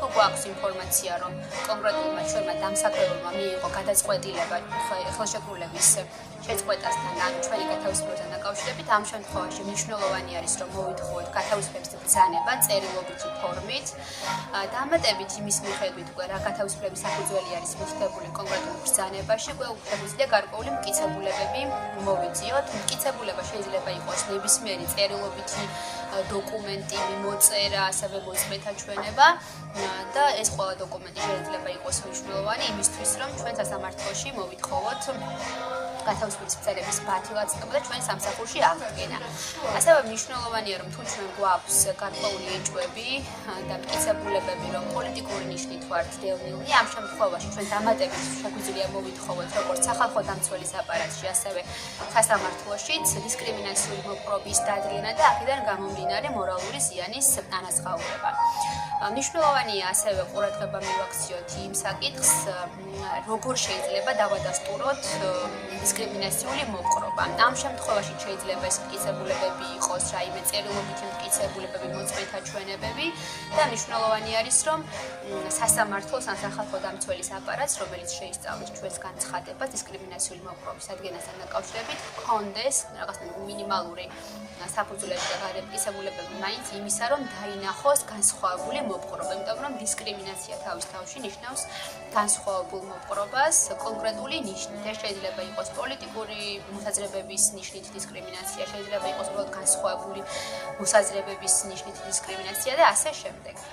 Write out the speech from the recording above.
თუ გვაქვს ინფორმაცია, რომ კონკრეტულმა ჩვენმა დამსახურებელმა მიიღო გადაწყვეტილება ხელშეკრულების შეწყვეტასთან ან ჩვენი გათავისუფლებასთან დაკავშირებით, ამ შემთხვევაში მნიშვნელოვანი არის, რომ მოვითხოვოთ გათავისუფლების ბრძანება წერილობითი ფორმით. დამატებით იმის მიხედვით, რა გათავისუფლების საფუძველი არის მითითებული კონკრეტულ ბრძანებაში, შეგვიძლია გარკვეული მტკიცებულებები მოვიწიოთ. მტკიცებულება შეიძლება იყოს ნებისმიერი წერილობითი დოკუმენტი, მოწერა, ასევე მოწმეთა ჩვენება. და ეს ყველა დოკუმენტი შეიძლება იყოს მნიშვნელოვანი იმისთვის, რომ ჩვენ სასამართლოში მოვითხოვოთ გათავისუფლების ბრძანების ბათილაცნობა და ჩვენ სამსახურში აღდგენა. ასევე მნიშვნელოვანია, რომ თუ ჩვენ გვაქვს გარკვეული ეჭვები და მტკიცებულებები, რომ პოლიტიკური ნიშნით ვართ დევნილნი, ამ შემთხვევაში ჩვენ დამატებით შეგვიძლია მოვითხოვოთ როგორც სახალხო დამცველის აპარატში, ასევე სასამართლოშიც დისკრიმინაციული მოპყრობის დადგენა და აქედან გამომდინარე მორალური ზიანის ანაზღაურება. მნიშვნელოვანია ასევე ყურადღება მივაქციოთ იმ საკითხს, როგორ შეიძლება დავადასტუროთ დისკრიმინაციული მოპყრობა. ამ შემთხვევაში შეიძლება ეს მტკიცებულებები იყოს რაიმე წერილობითი მტკიცებულებები, მოწმეთა ჩვენებები და მნიშვნელოვანი არის, რომ სასამართლოს ან სახალხო დამცველის აპარატს, რომელიც შეისწავლის ჩვენს განცხადებას დისკრიმინაციული მოპყრობის ადგენასთან დაკავშირებით, ჰქონდეს რაღაცნაირი მინიმალური საფუძვლები და გადამტკიცებულებები მაინც იმისა, რომ დაინახოს განსხვავებული მოპყრობა, იმიტომ რომ დისკრიმინაცია თავის თავში ნიშნავს განსხვავებულ მოპყრობას კონკრეტული ნიშნით. ეს შეიძლება იყოს პოლიტიკური მოსაზრებების ნიშნით დისკრიმინაცია, შეიძლება იყოს უბრალოდ განსხვავებული მოსაზრებების ნიშნით დისკრიმინაცია და ასე შემდეგ.